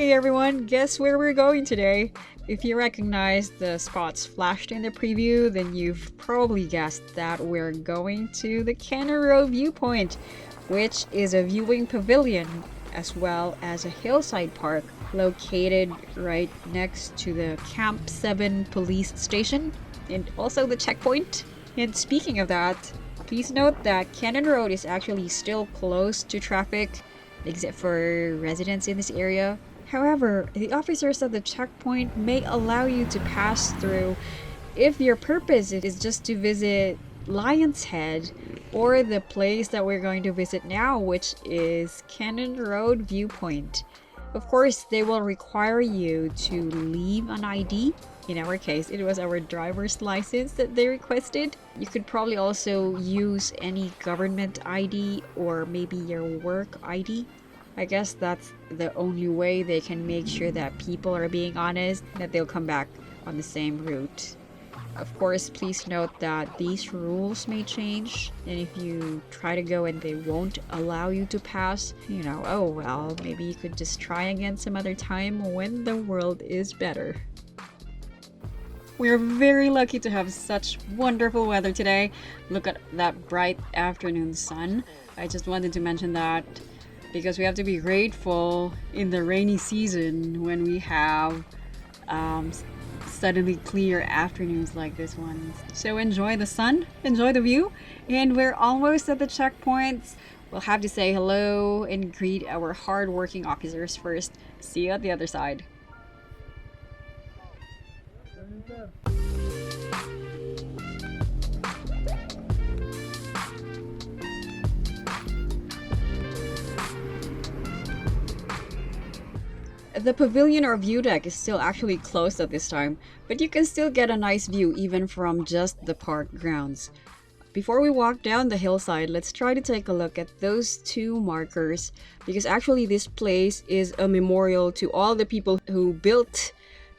Hey everyone, guess where we're going today? If you recognize the spots flashed in the preview, then you've probably guessed that we're going to the Kennon Road View Point, which is a viewing pavilion as well as a hillside park located right next to the Camp 7 police station and also the checkpoint. And speaking of that, please note that Kennon Road is actually still closed to traffic except for residents in this area. However, the officers at the checkpoint may allow you to pass through if your purpose is just to visit Lion's Head or the place that we're going to visit now, which is Kennon Road View Point. Of course, they will require you to leave an ID. In our case, it was our driver's license that they requested. You could probably also use any government ID or maybe your work ID. I guess that's the only way they can make sure that people are being honest, that they'll come back on the same route. Of course, please note that these rules may change, and if you try to go and they won't allow you to pass, oh well, maybe you could just try again some other time when the world is better. We're very lucky to have such wonderful weather today. Look at that bright afternoon sun. I just wanted to mention that because we have to be grateful in the rainy season when we have suddenly clear afternoons like this one. So enjoy the sun, enjoy the view, and we're almost at the checkpoints. We'll have to say hello and greet our hard-working officers first. See you at the other side. The pavilion or view deck is still actually closed at this time, but you can still get a nice view even from just the park grounds. Before we walk down the hillside, let's try to take a look at those two markers, because actually this place is a memorial to all the people who built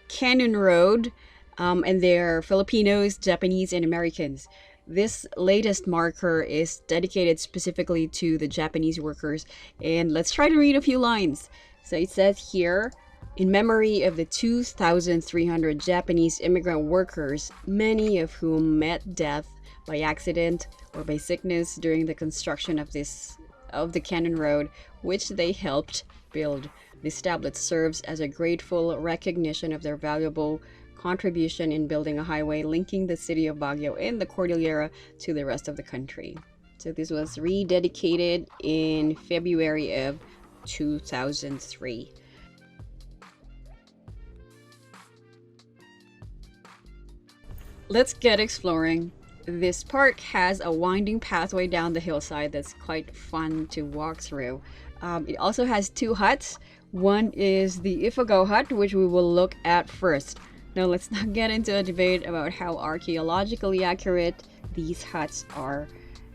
Kennon Road, and they're Filipinos, Japanese, and Americans. This latest marker is dedicated specifically to the Japanese workers, and let's try to read a few lines. So it says here, in memory of the 2,300 Japanese immigrant workers, many of whom met death by accident or by sickness during the construction of the Kennon Road, which they helped build. This tablet serves as a grateful recognition of their valuable contribution in building a highway linking the city of Baguio and the Cordillera to the rest of the country. So this was rededicated in February of 2003. Let's get exploring. This park has a winding pathway down the hillside that's quite fun to walk through. It also has two huts. One is the Ifago hut, which we will look at first. Now let's not get into a debate about how archaeologically accurate these huts are.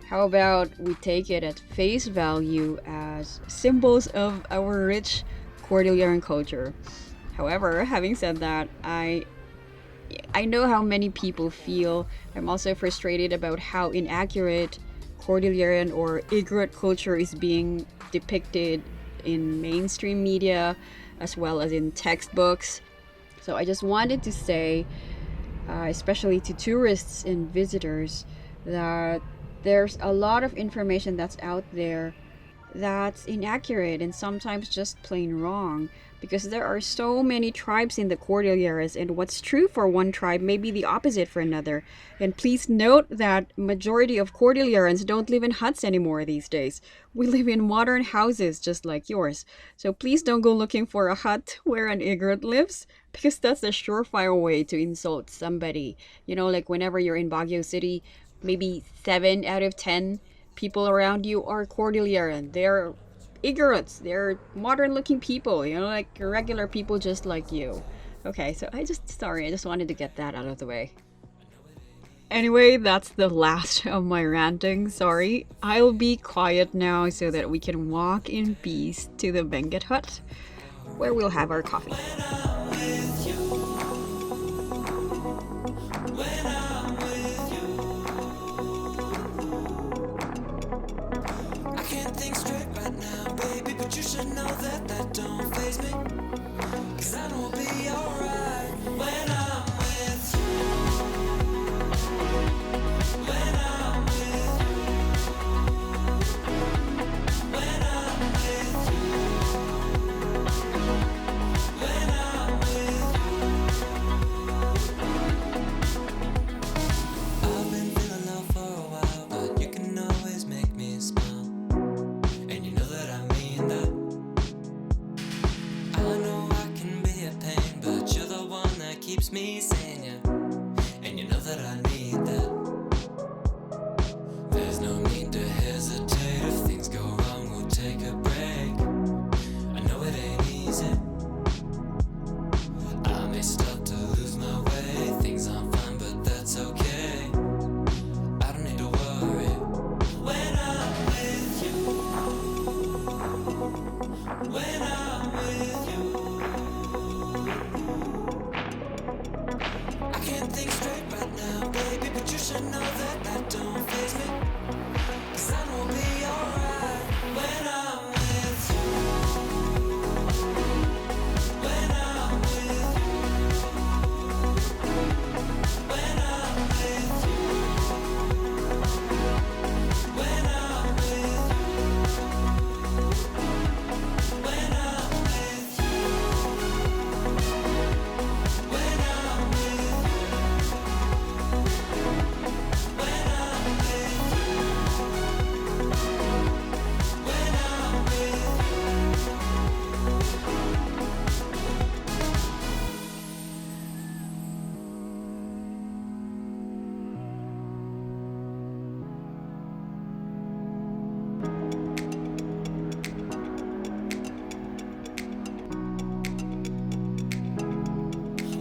How about we take it at face value as symbols of our rich Cordilleran culture? However, having said that, I know how many people feel. I'm also frustrated about how inaccurate Cordilleran or Igorot culture is being depicted in mainstream media as well as in textbooks. So I just wanted to say, especially to tourists and visitors, that there's a lot of information that's out there that's inaccurate and sometimes just plain wrong, because there are so many tribes in the Cordilleras, and what's true for one tribe may be the opposite for another. And please note that majority of Cordillerans don't live in huts anymore these days. We live in modern houses just like yours. So please don't go looking for a hut where an Igorot lives, because that's a surefire way to insult somebody. Like whenever you're in Baguio City, maybe 7 out of 10 people around you are Cordilleran. They're Igorots. They're modern-looking people, like regular people just like you. Okay, so I just wanted to get that out of the way. Anyway, that's the last of my ranting. Sorry. I'll be quiet now so that we can walk in peace to the Benguet hut, where we'll have our coffee. Think straight right now, baby, but you should should know that that don't faze me. 'Cause I know we'll be alright when I'm with you. When I'm with you. When I'm with you. When I'm with you. I've been feeling low for a while, but you can always make me smile. And you know that I mean that. I know I can be a pain, but you're the one that keeps me sane, yeah. And you know that I need that. There's no need to hesitate. If things go wrong, we'll take a break. I know it ain't easy. I may start to lose my way. Things aren't fine, but that's okay. I don't need to worry when I'm with you. When I'm with you. I can't think straight right now, baby, but you should know that that don't faze me. 'Cause I know we'll be alright when I'm with you. When I'm with you. When I'm with you. When I'm with you. When I'm with you. When I'm with you. When I'm with you. When I'm with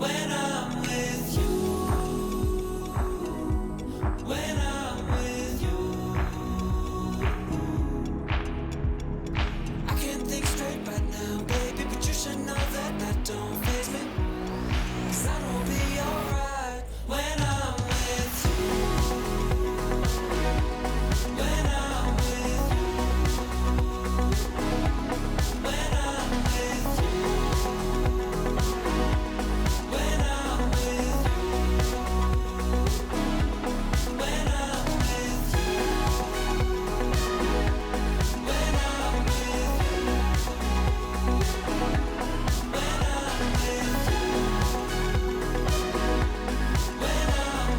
When I'm with you. When I'm with you. I can't think straight right now, baby, but you should know that that don't faze me. 'Cause I know we'll be alright when I'm with you. When I'm with you. When I'm with you. When I'm with you. When I'm with you. When I'm with you. When I'm with you. When I'm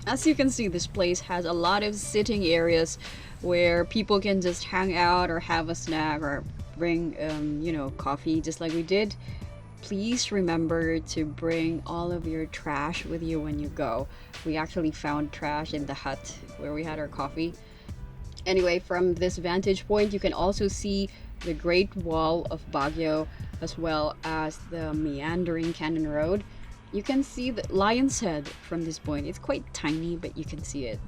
As you can see, this place has a lot of sitting areas where people can just hang out or have a snack or bring, coffee just like we did. Please remember to bring all of your trash with you when you go. We actually found trash in the hut where we had our coffee. Anyway, from this vantage point, you can also see the Great Wall of Baguio as well as the meandering Kennon Road. You can see the Lion's Head from this point. It's quite tiny, but you can see it.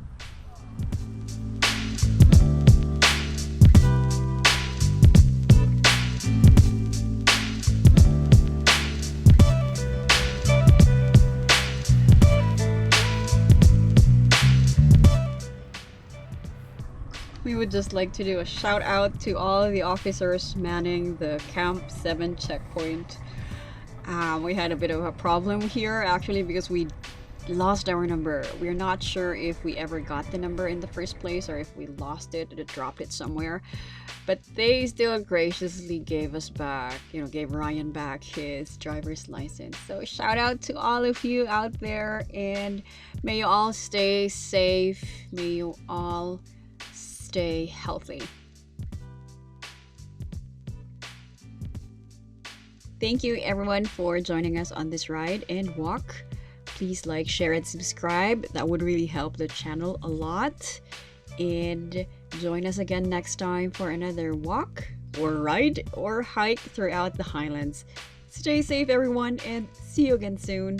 We would just like to do a shout out to all of the officers manning the Camp 7 checkpoint. We had a bit of a problem here actually because we lost our number. We're not sure if we ever got the number in the first place or if we lost it or dropped it somewhere. But they still graciously gave us back, gave Ryan back his driver's license. So shout out to all of you out there, and may you all stay safe. May you all stay healthy. Thank you everyone for joining us on this ride and walk. Please like, share, and subscribe. That would really help the channel a lot. And join us again next time for another walk or ride or hike throughout the Highlands. Stay safe, everyone, and see you again soon.